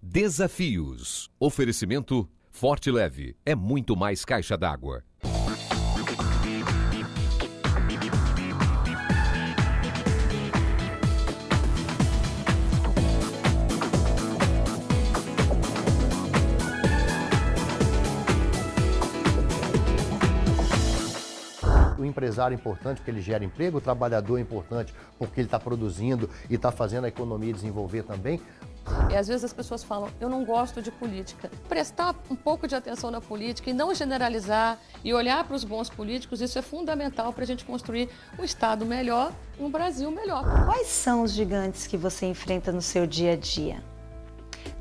Desafios. Oferecimento Forte Leve. É muito mais caixa d'água. O empresário é importante porque ele gera emprego, o trabalhador é importante porque ele está produzindo e está fazendo a economia desenvolver também. E às vezes as pessoas falam, eu não gosto de política. Prestar um pouco de atenção na política e não generalizar e olhar para os bons políticos, isso é fundamental para a gente construir um Estado melhor, um Brasil melhor. Quais são os gigantes que você enfrenta no seu dia a dia?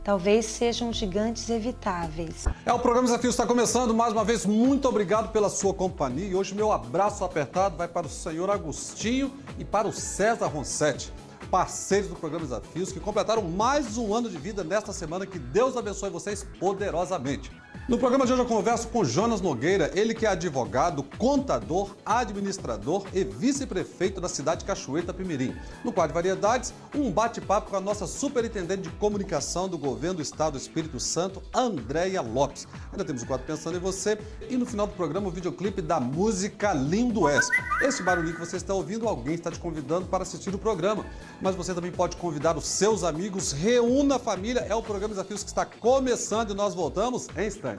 Talvez sejam gigantes evitáveis. O programa Desafios está começando. Mais uma vez, muito obrigado pela sua companhia. E hoje meu abraço apertado vai para o senhor Agostinho e para o César Roncetti, parceiros do programa Desafios, que completaram mais um ano de vida nesta semana. Que Deus abençoe vocês poderosamente. No programa de hoje eu converso com Jonas Nogueira, ele que é advogado, contador, administrador e vice-prefeito da cidade de Cachoeira de Itapemirim. No quadro de variedades, um bate-papo com a nossa superintendente de comunicação do governo do estado do Espírito Santo, Andréia Lopes. Ainda temos o quadro Pensando em Você e no final do programa o videoclipe da música Lindo És. Esse barulhinho que você está ouvindo, alguém está te convidando para assistir o programa. Mas você também pode convidar os seus amigos, reúna a família. É o programa Desafios que está começando e nós voltamos em instantes.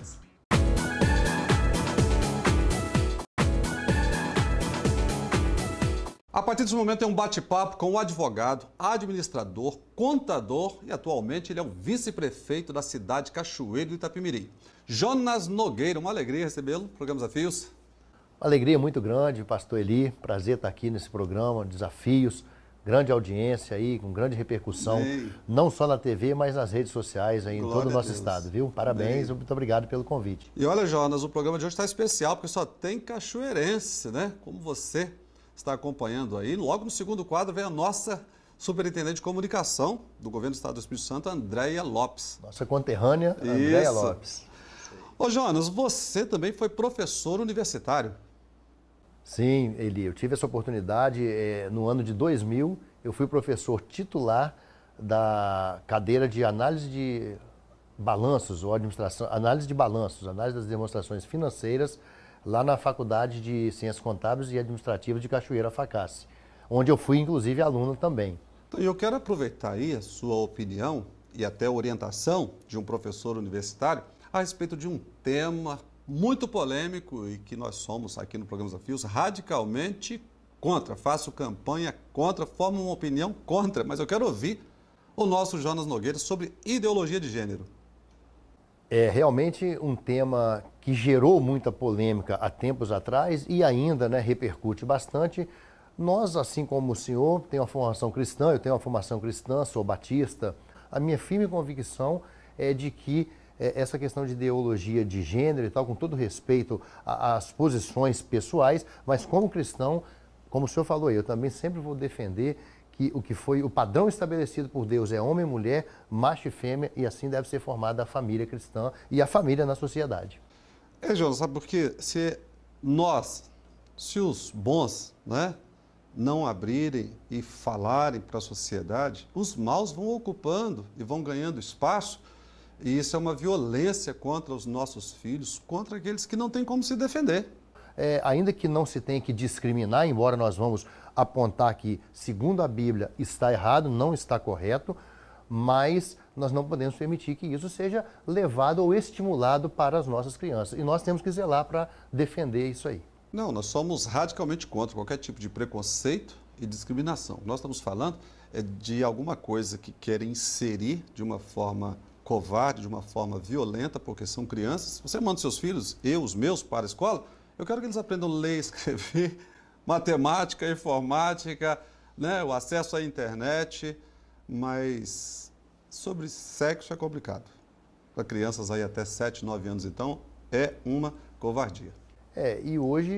A partir desse momento é um bate-papo com o advogado, administrador, contador e atualmente ele é o vice-prefeito da cidade de Cachoeiro de Itapemirim. Jonas Nogueira, uma alegria recebê-lo no programa Desafios. Uma alegria muito grande, pastor Eli, prazer estar aqui nesse programa, Desafios, grande audiência aí, com grande repercussão, não só na TV, mas nas redes sociais aí em todo o nosso estado, viu? Parabéns, muito obrigado pelo convite. E olha, Jonas, o programa de hoje está especial, porque só tem cachoeirense, né? Como você está acompanhando aí. Logo no segundo quadro vem a nossa superintendente de comunicação do governo do estado do Espírito Santo, Andréia Lopes. Nossa conterrânea, Andréia Lopes. Ô Jonas, você também foi professor universitário. Sim, Eli, eu tive essa oportunidade no ano de 2000, eu fui professor titular da cadeira de análise de balanços, ou administração, análise de balanços, análise das demonstrações financeiras, lá na Faculdade de Ciências Contábeis e Administrativas de Cachoeira Facassi, onde eu fui, inclusive, aluno também. Então, eu quero aproveitar aí a sua opinião e até a orientação de um professor universitário a respeito de um tema muito polêmico e que nós somos aqui no programa Desafios radicalmente contra. Faço campanha contra, formo uma opinião contra, mas eu quero ouvir o nosso Jonas Nogueira sobre ideologia de gênero. É realmente um tema que gerou muita polêmica há tempos atrás e ainda, né, repercute bastante. Nós, assim como o senhor, tem uma formação cristã, eu tenho uma formação cristã, sou batista. A minha firme convicção é de que essa questão de ideologia de gênero e tal, com todo respeito às posições pessoais, mas como cristão, como o senhor falou aí, eu também sempre vou defender que o que foi o padrão estabelecido por Deus é homem e mulher, macho e fêmea, e assim deve ser formada a família cristã e a família na sociedade. Jonas, sabe por quê? Se os bons, né, não abrirem e falarem para a sociedade, os maus vão ocupando e vão ganhando espaço. E isso é uma violência contra os nossos filhos, contra aqueles que não têm como se defender. Ainda que não se tenha que discriminar, embora nós vamos apontar que, segundo a Bíblia, está errado, não está correto, mas nós não podemos permitir que isso seja levado ou estimulado para as nossas crianças. E nós temos que zelar para defender isso aí. Não, nós somos radicalmente contra qualquer tipo de preconceito e discriminação. Nós estamos falando de alguma coisa que querem inserir de uma forma covarde, de uma forma violenta, porque são crianças. Você manda seus filhos, os meus, para a escola, eu quero que eles aprendam a ler, escrever, matemática, informática, né, o acesso à internet, mas sobre sexo é complicado. Para crianças aí até 7, 9 anos, então, é uma covardia. E hoje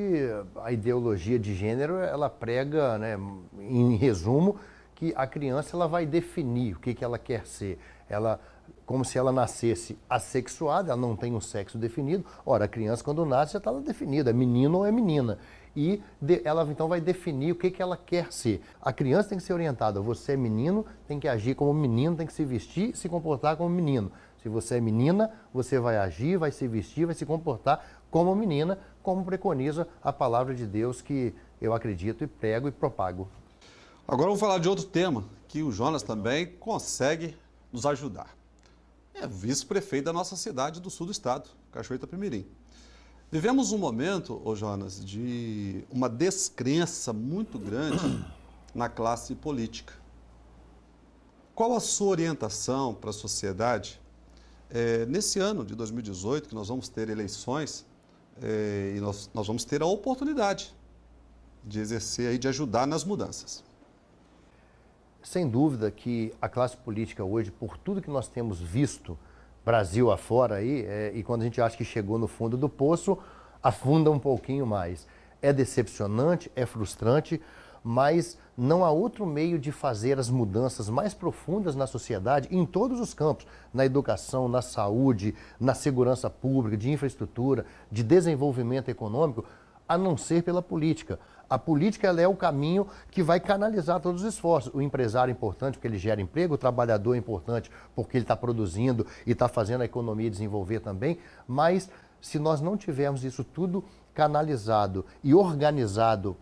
a ideologia de gênero, ela prega, né, em resumo, que a criança ela vai definir o que ela quer ser. Ela, como se ela nascesse assexuada, ela não tem um sexo definido. Ora, a criança quando nasce já está definida, é menino ou é menina. e ela então vai definir o que ela quer ser. A criança tem que ser orientada, você é menino, tem que agir como menino, tem que se vestir e se comportar como menino. Se você é menina, você vai agir, vai se vestir, vai se comportar como menina, como preconiza a palavra de Deus que eu acredito e prego e propago. Agora vamos falar de outro tema que o Jonas também consegue nos ajudar. É vice-prefeito da nossa cidade do sul do estado, Cachoeira Itapemirim. Vivemos um momento, ô Jonas, de uma descrença muito grande na classe política. Qual a sua orientação para a sociedade nesse ano de 2018, que nós vamos ter eleições e nós vamos ter a oportunidade de exercer aí, de ajudar nas mudanças? Sem dúvida que a classe política hoje, por tudo que nós temos visto Brasil afora aí, e quando a gente acha que chegou no fundo do poço, afunda um pouquinho mais. É decepcionante, é frustrante, mas não há outro meio de fazer as mudanças mais profundas na sociedade, em todos os campos, na educação, na saúde, na segurança pública, de infraestrutura, de desenvolvimento econômico, a não ser pela política. A política ela é o caminho que vai canalizar todos os esforços. O empresário é importante porque ele gera emprego, o trabalhador é importante porque ele está produzindo e está fazendo a economia desenvolver também, mas se nós não tivermos isso tudo canalizado e organizado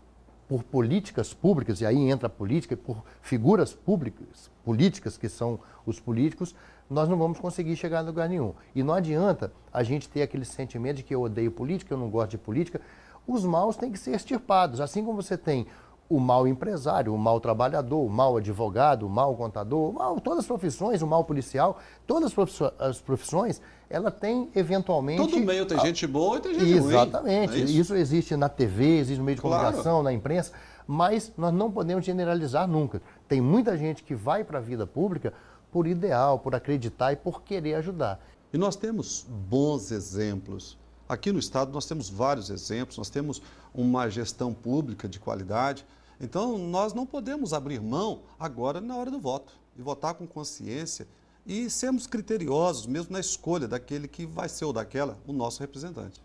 por políticas públicas, e aí entra a política, por figuras públicas, políticas que são os políticos, nós não vamos conseguir chegar a lugar nenhum. E não adianta a gente ter aquele sentimento de que eu odeio política, eu não gosto de política. Os maus têm que ser extirpados, assim como você tem o mau empresário, o mau trabalhador, o mau advogado, o mau contador, todas as profissões, o mau policial, todas as profissões, ela tem eventualmente... Todo meio tem gente boa e tem gente ruim. Exatamente. É isso existe na TV, existe no meio de comunicação, na imprensa, mas nós não podemos generalizar nunca. Tem muita gente que vai para a vida pública por ideal, por acreditar e por querer ajudar. E nós temos bons exemplos. Aqui no estado nós temos vários exemplos, nós temos uma gestão pública de qualidade. Então nós não podemos abrir mão agora na hora do voto e votar com consciência e sermos criteriosos mesmo na escolha daquele que vai ser ou daquela o nosso representante.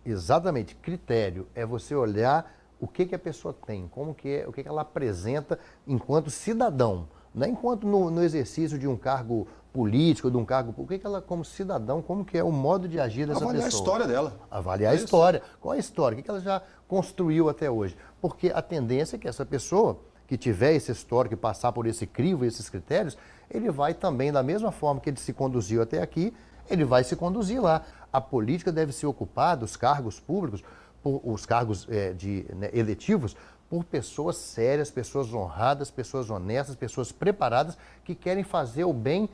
Exatamente. Critério é você olhar o que a pessoa tem, como que é, o que ela apresenta enquanto cidadão, não é enquanto no exercício de um cargo político, de um cargo público, o que ela, como cidadão, como que é o modo de agir dessa pessoa. Avaliar a história dela. Avaliar a história. Qual é a história? O que ela já construiu até hoje? Porque a tendência é que essa pessoa que tiver esse histórico, que passar por esse crivo, esses critérios, ele vai também, da mesma forma que ele se conduziu até aqui, ele vai se conduzir lá. A política deve ser ocupada, os cargos públicos, os cargos eletivos, por pessoas sérias, pessoas honradas, pessoas honestas, pessoas preparadas, que querem fazer o bem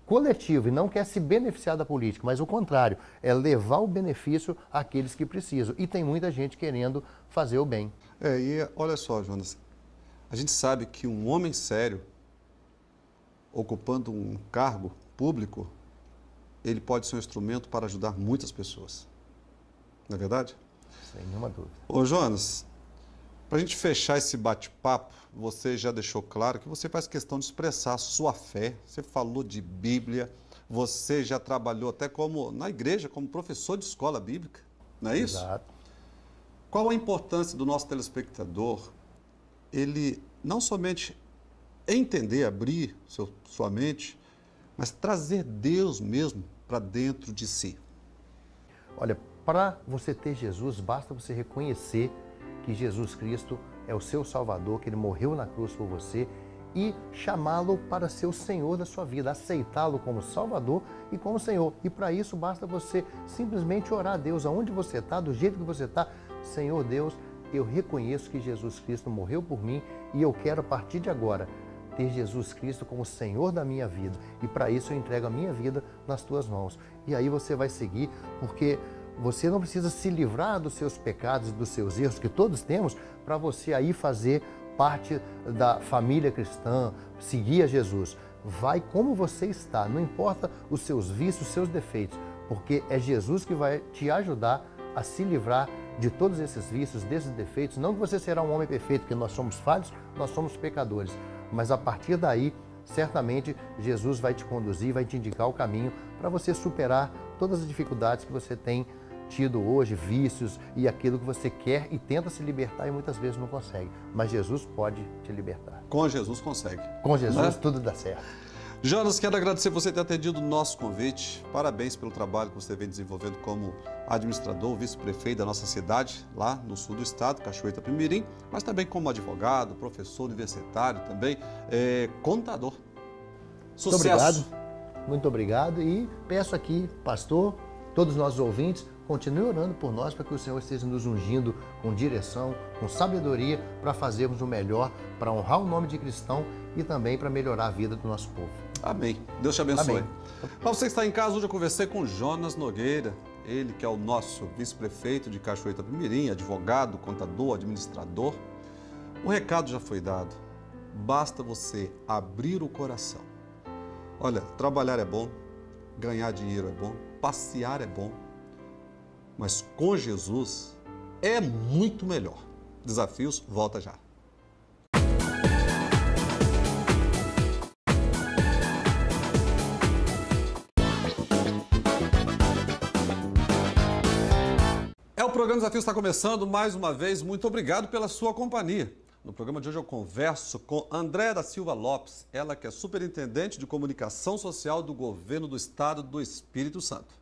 coletivo e não quer se beneficiar da política, mas o contrário, é levar o benefício àqueles que precisam. E tem muita gente querendo fazer o bem. E olha só, Jonas, a gente sabe que um homem sério, ocupando um cargo público, ele pode ser um instrumento para ajudar muitas pessoas. Não é verdade? Sem nenhuma dúvida. Ô, Jonas, para a gente fechar esse bate-papo, você já deixou claro que você faz questão de expressar a sua fé. Você falou de Bíblia, você já trabalhou até na igreja como professor de escola bíblica, não é isso? Exato. Qual a importância do nosso telespectador, ele não somente entender, abrir sua mente, mas trazer Deus mesmo para dentro de si? Olha, para você ter Jesus, basta você reconhecer que Jesus Cristo é o seu Salvador, que Ele morreu na cruz por você e chamá-lo para ser o Senhor da sua vida, aceitá-lo como Salvador e como Senhor. E para isso basta você simplesmente orar a Deus, aonde você está, do jeito que você está. Senhor Deus, eu reconheço que Jesus Cristo morreu por mim e eu quero a partir de agora ter Jesus Cristo como Senhor da minha vida. E para isso eu entrego a minha vida nas tuas mãos. E aí você vai seguir, porque você não precisa se livrar dos seus pecados e dos seus erros, que todos temos, para você aí fazer parte da família cristã, seguir a Jesus. Vai como você está, não importa os seus vícios, os seus defeitos, porque é Jesus que vai te ajudar a se livrar de todos esses vícios, desses defeitos. Não que você será um homem perfeito, porque nós somos falhos, nós somos pecadores, mas a partir daí, certamente, Jesus vai te conduzir, vai te indicar o caminho para você superar todas as dificuldades que você tem tido hoje, vícios e aquilo que você quer e tenta se libertar e muitas vezes não consegue. Mas Jesus pode te libertar. Com Jesus consegue. Com Jesus, né? tudo dá certo. Jonas, quero agradecer você ter atendido o nosso convite. Parabéns pelo trabalho que você vem desenvolvendo como administrador, vice-prefeito da nossa cidade, lá no sul do estado, Cachoeira Itapemirim, mas também como advogado, professor universitário, também contador. Sucesso! Muito obrigado e peço aqui, pastor, todos os nossos ouvintes, continue orando por nós para que o Senhor esteja nos ungindo com direção, com sabedoria, para fazermos o melhor, para honrar o nome de cristão e também para melhorar a vida do nosso povo. Amém. Deus te abençoe. Amém. Para você que está em casa, hoje eu conversei com Jonas Nogueira, ele que é o nosso vice-prefeito de Cachoeira Itapemirim, advogado, contador, administrador. O recado já foi dado. Basta você abrir o coração. Olha, trabalhar é bom, ganhar dinheiro é bom, passear é bom, mas com Jesus é muito melhor. Desafios, volta já. O programa Desafios está começando mais uma vez. Muito obrigado pela sua companhia. No programa de hoje eu converso com Andréa da Silva Lopes, ela que é superintendente de comunicação social do governo do estado do Espírito Santo.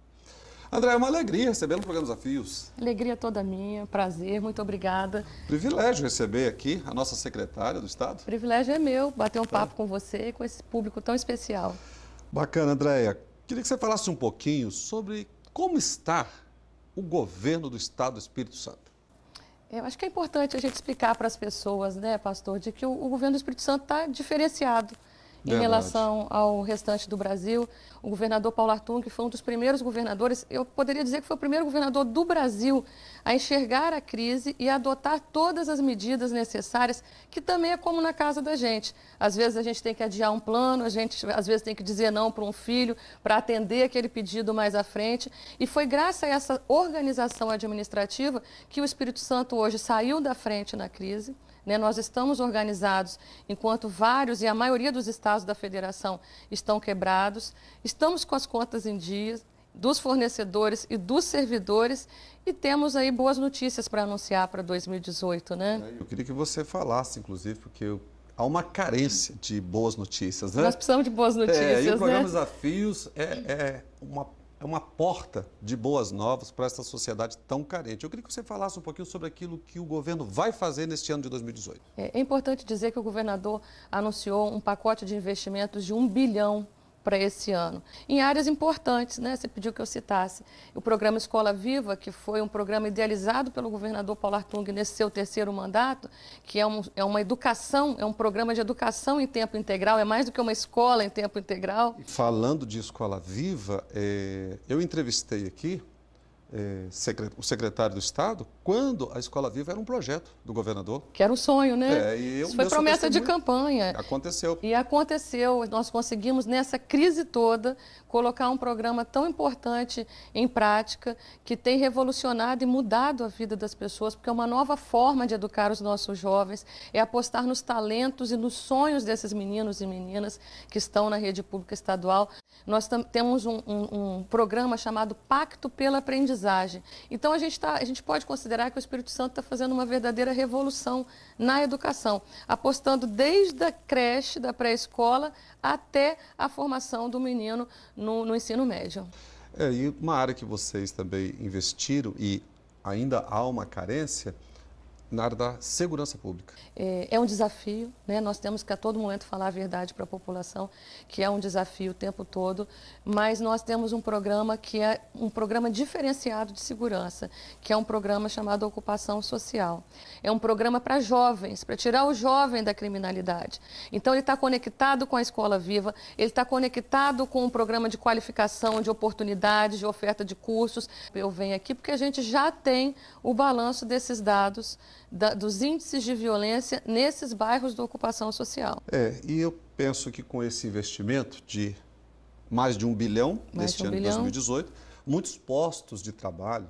Andréa, é uma alegria receber no programa Desafios. Alegria toda minha, prazer, muito obrigada. Privilégio receber aqui a nossa secretária do estado. O privilégio é meu, bater um papo com você, com esse público tão especial. Bacana, Andréa. Queria que você falasse um pouquinho sobre como está o governo do estado do Espírito Santo. Eu acho que é importante a gente explicar para as pessoas, né, pastor, de que o governo do Espírito Santo está diferenciado em relação ao restante do Brasil. O governador Paulo Artung foi um dos primeiros governadores, eu poderia dizer que foi o primeiro governador do Brasil a enxergar a crise e adotar todas as medidas necessárias, que também é como na casa da gente. Às vezes a gente tem que adiar um plano, a gente às vezes tem que dizer não para um filho, para atender aquele pedido mais à frente. E foi graças a essa organização administrativa que o Espírito Santo hoje saiu da frente na crise. Nós estamos organizados, enquanto vários e a maioria dos estados da federação estão quebrados, estamos com as contas em dia dos fornecedores e dos servidores e temos aí boas notícias para anunciar para 2018, né? Eu queria que você falasse, inclusive, porque há uma carência de boas notícias, né? Nós precisamos de boas notícias, e o programa né? Desafios é uma porta de boas novas para essa sociedade tão carente. Eu queria que você falasse um pouquinho sobre aquilo que o governo vai fazer neste ano de 2018. É importante dizer que o governador anunciou um pacote de investimentos de 1 bilhão para esse ano, em áreas importantes, né? Você pediu que eu citasse o programa Escola Viva, que foi um programa idealizado pelo governador Paulo Artung nesse seu terceiro mandato, que é uma educação, é um programa de educação em tempo integral, é mais do que uma escola em tempo integral. Falando de Escola Viva, eu entrevistei aqui o secretário do Estado, quando a Escola Viva era um projeto do governador. Que era um sonho, né? Isso foi promessa de campanha. Aconteceu. E aconteceu. Nós conseguimos, nessa crise toda, colocar um programa tão importante em prática, que tem revolucionado e mudado a vida das pessoas, porque é uma nova forma de educar os nossos jovens, é apostar nos talentos e nos sonhos desses meninos e meninas que estão na rede pública estadual. Nós temos um programa chamado Pacto pela Aprendizagem. Então, a gente pode considerar que o Espírito Santo está fazendo uma verdadeira revolução na educação, apostando desde a creche, da pré-escola, até a formação do menino no ensino médio. E uma área que vocês também investiram e ainda há uma carência, na área da segurança pública. É um desafio, né? Nós temos que a todo momento falar a verdade para a população, que é um desafio o tempo todo, mas nós temos um programa que é um programa diferenciado de segurança, que é um programa chamado Ocupação Social. É um programa para jovens, para tirar o jovem da criminalidade. Então ele está conectado com a Escola Viva, ele está conectado com um programa de qualificação, de oportunidades, de oferta de cursos. Eu venho aqui porque a gente já tem o balanço desses dados, dos índices de violência nesses bairros da ocupação social. E eu penso que com esse investimento de mais de 1 bilhão neste ano de 2018, muitos postos de trabalho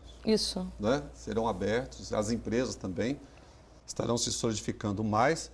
serão abertos, as empresas também estarão se solidificando mais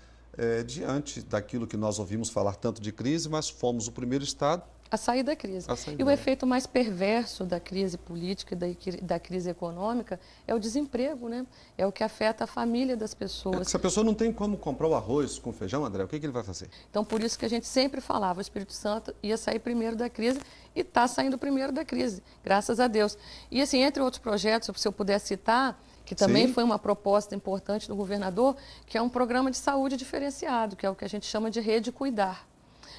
diante daquilo que nós ouvimos falar tanto de crise, mas fomos o primeiro estado a sair da crise. E o efeito mais perverso da crise política e da crise econômica é o desemprego, né? É o que afeta a família das pessoas. Se a pessoa não tem como comprar o arroz com feijão, André, o que ele vai fazer? Então, por isso que a gente sempre falava, o Espírito Santo ia sair primeiro da crise e está saindo primeiro da crise, graças a Deus. E assim, entre outros projetos, se eu puder citar, que também Sim. foi uma proposta importante do governador, que é um programa de saúde diferenciado, que é o que a gente chama de Rede Cuidar.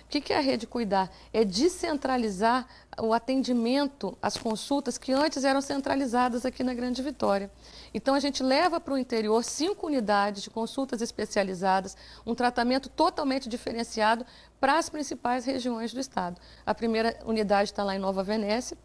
O que é a Rede Cuidar? É descentralizar o atendimento, as consultas que antes eram centralizadas aqui na Grande Vitória. Então, a gente leva para o interior 5 unidades de consultas especializadas, um tratamento totalmente diferenciado para as principais regiões do estado. A primeira unidade está lá em Nova Venécia.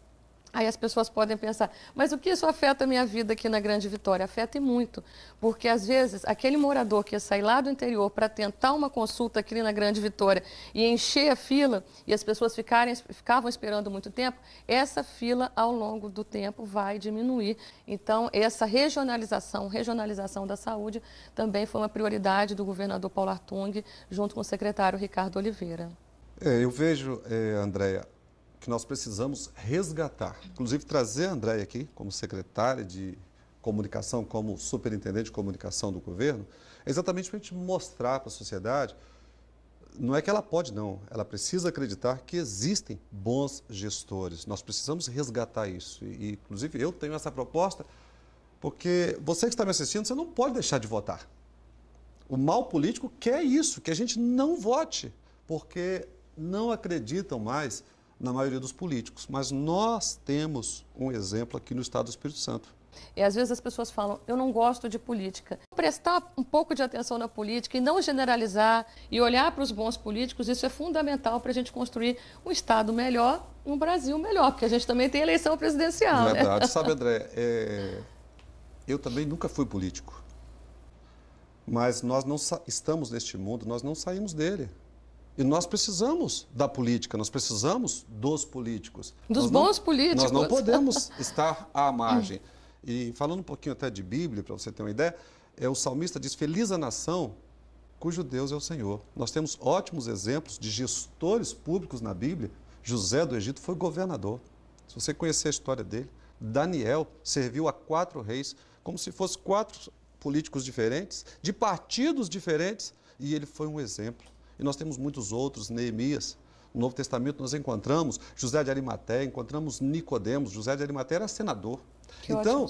Aí as pessoas podem pensar, mas o que isso afeta a minha vida aqui na Grande Vitória? Afeta e muito, porque às vezes aquele morador que ia sair lá do interior para tentar uma consulta aqui na Grande Vitória e encher a fila e as pessoas ficavam esperando muito tempo, essa fila ao longo do tempo vai diminuir. Então essa regionalização da saúde também foi uma prioridade do governador Paulo Artung, junto com o secretário Ricardo Oliveira. Eu vejo, Andréia, que nós precisamos resgatar, inclusive trazer a Andréia aqui como secretária de comunicação, como superintendente de comunicação do governo, exatamente para a gente mostrar para a sociedade, não é que ela pode não, ela precisa acreditar que existem bons gestores, nós precisamos resgatar isso, e inclusive eu tenho essa proposta, porque você que está me assistindo, você não pode deixar de votar. O mal político quer isso, que a gente não vote, porque não acreditam mais na maioria dos políticos, mas nós temos um exemplo aqui no estado do Espírito Santo. E às vezes as pessoas falam, eu não gosto de política. Prestar um pouco de atenção na política e não generalizar e olhar para os bons políticos, isso é fundamental para a gente construir um estado melhor, um Brasil melhor, porque a gente também tem eleição presidencial. Verdade. Né? Sabe, André, eu também nunca fui político, mas nós não estamos neste mundo, nós não saímos dele. E nós precisamos da política, nós precisamos dos políticos. Dos bons políticos. Nós não podemos estar à margem. E falando um pouquinho até de Bíblia, para você ter uma ideia, o salmista diz, feliz a nação cujo Deus é o Senhor. Nós temos ótimos exemplos de gestores públicos na Bíblia. José do Egito foi governador. Se você conhecer a história dele, Daniel serviu a 4 reis, como se fossem 4 políticos diferentes, de partidos diferentes, e ele foi um exemplo. E nós temos muitos outros, Neemias. No Novo Testamento nós encontramos José de Arimateia, encontramos Nicodemos. José de Arimateia era senador. Que então,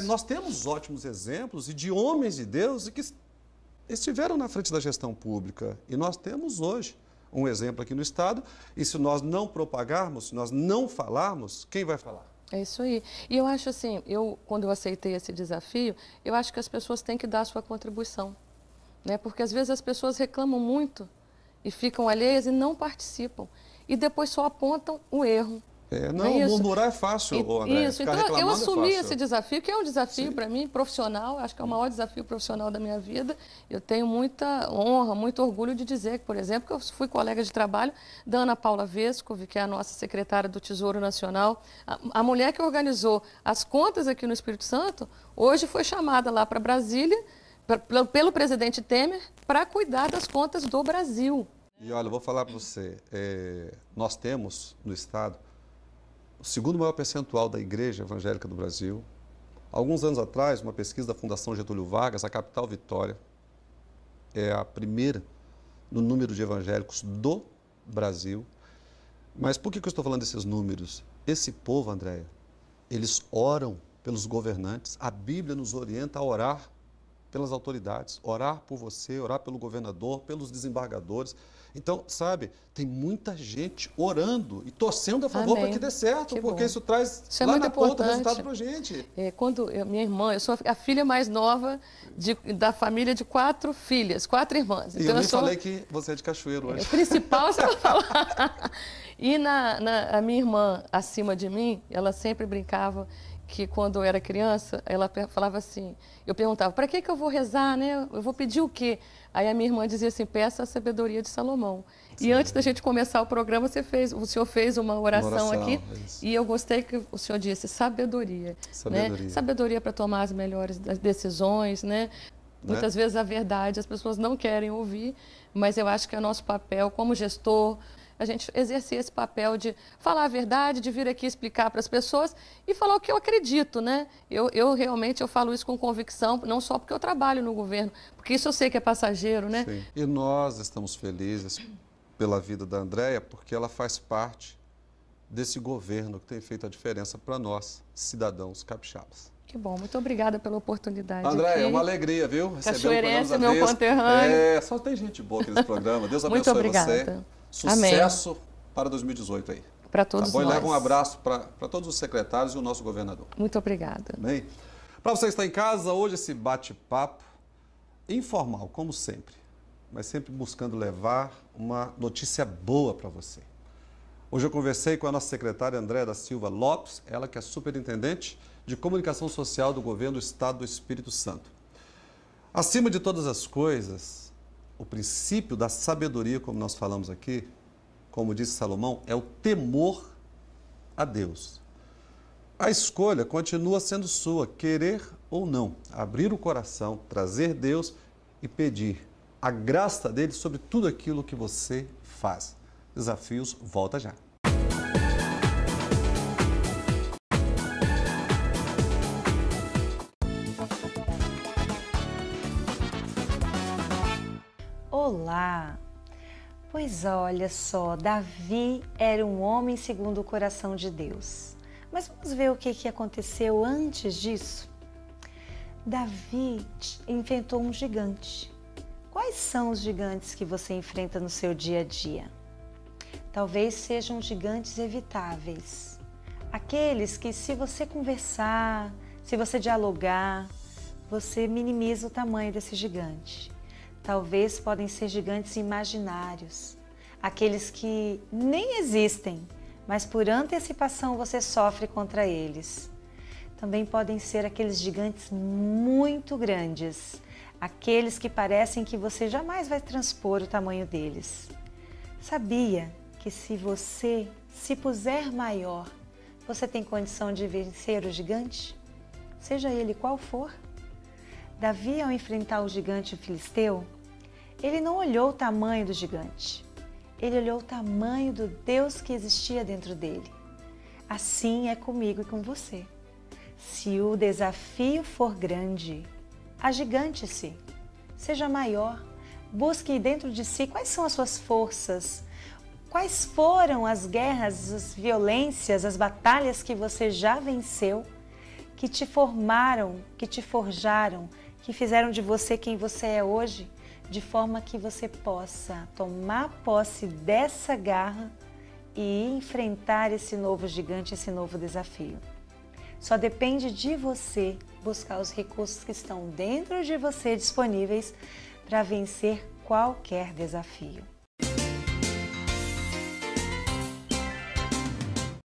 nós temos ótimos exemplos e de homens de Deus que estiveram na frente da gestão pública. E nós temos hoje um exemplo aqui no estado. E se nós não propagarmos, se nós não falarmos, quem vai falar? É isso aí. E eu acho assim, quando eu aceitei esse desafio, eu acho que as pessoas têm que dar a sua contribuição. Né? Porque às vezes as pessoas reclamam muito e ficam alheias e não participam. E depois só apontam o erro. Murmurar é fácil, André. Isso, então eu assumi esse desafio, que é um desafio para mim, profissional, acho que é o maior desafio profissional da minha vida. Eu tenho muita honra, muito orgulho de dizer que, por exemplo, que eu fui colega de trabalho da Ana Paula Vescovi, que é a nossa secretária do Tesouro Nacional. A mulher que organizou as contas aqui no Espírito Santo, hoje foi chamada lá para Brasília, pelo presidente Temer, para cuidar das contas do Brasil. E olha, eu vou falar para você, nós temos no estado o segundo maior percentual da Igreja Evangélica do Brasil. Alguns anos atrás, uma pesquisa da Fundação Getúlio Vargas, a capital Vitória é a primeira no número de evangélicos do Brasil. Mas por que eu estou falando desses números? Esse povo, Andréia, eles oram pelos governantes, a Bíblia nos orienta a orar pelas autoridades, orar por você, orar pelo governador, pelos desembargadores. Então, sabe, tem muita gente orando e torcendo a favor para que dê certo, porque isso traz lá na ponta resultado para a gente. Minha irmã, eu sou a filha mais nova da família de 4 filhas, 4 irmãs. Então, eu falei que você é de Cachoeiro hoje. O principal você vai falar. E a minha irmã, acima de mim, ela sempre brincava que quando eu era criança, ela falava assim, eu perguntava, para que eu vou rezar, né? Eu vou pedir o quê? Aí a minha irmã dizia assim, peça a sabedoria de Salomão. Sim. E antes da gente começar o programa, o senhor fez uma oração aqui, e eu gostei que o senhor disse sabedoria. Né? Sabedoria para tomar as melhores decisões, né? Muitas vezes a verdade as pessoas não querem ouvir, mas eu acho que é nosso papel como gestor, a gente exercer esse papel de falar a verdade, de vir aqui explicar para as pessoas e falar o que eu acredito, né? Eu realmente falo isso com convicção, não só porque eu trabalho no governo, porque isso eu sei que é passageiro, né? Sim. E nós estamos felizes pela vida da Andréia, porque ela faz parte desse governo que tem feito a diferença para nós, cidadãos capixabas. Que bom, muito obrigada pela oportunidade. Andréia, é aqui. uma alegria, viu? Cachoeirense, meu conterrâneo. Só tem gente boa aqui nesse programa. Deus Muito abençoe obrigada. você. Sucesso para 2018 aí. Para todos Tá bom? nós. E leva um abraço para todos os secretários e o nosso governador. Muito obrigada. Bem, para você que está em casa, hoje esse bate-papo informal, como sempre, mas sempre buscando levar uma notícia boa para você. Hoje eu conversei com a nossa secretária Andréia da Silva Lopes, ela que é superintendente de comunicação social do governo do Estado do Espírito Santo. Acima de todas as coisas, o princípio da sabedoria, como nós falamos aqui, como disse Salomão, é o temor a Deus. A escolha continua sendo sua, querer ou não, abrir o coração, trazer Deus e pedir a graça dele sobre tudo aquilo que você faz. Desafios, volta já. Olá! Pois olha só, Davi era um homem segundo o coração de Deus. Mas vamos ver o que aconteceu antes disso? Davi enfrentou um gigante. Quais são os gigantes que você enfrenta no seu dia a dia? Talvez sejam gigantes evitáveis. Aqueles que, se você conversar, se você dialogar, você minimiza o tamanho desse gigante. Talvez podem ser gigantes imaginários, aqueles que nem existem, mas por antecipação você sofre contra eles. Também podem ser aqueles gigantes muito grandes, aqueles que parecem que você jamais vai transpor o tamanho deles. Sabia que se você se puser maior, você tem condição de vencer o gigante? Seja ele qual for. Davi, ao enfrentar o gigante filisteu, ele não olhou o tamanho do gigante, ele olhou o tamanho do Deus que existia dentro dele. Assim é comigo e com você. Se o desafio for grande, agigante-se, seja maior, busque dentro de si quais são as suas forças, quais foram as guerras, as violências, as batalhas que você já venceu, que te formaram, que te forjaram, que fizeram de você quem você é hoje, de forma que você possa tomar posse dessa garra e enfrentar esse novo gigante, esse novo desafio. Só depende de você buscar os recursos que estão dentro de você disponíveis para vencer qualquer desafio.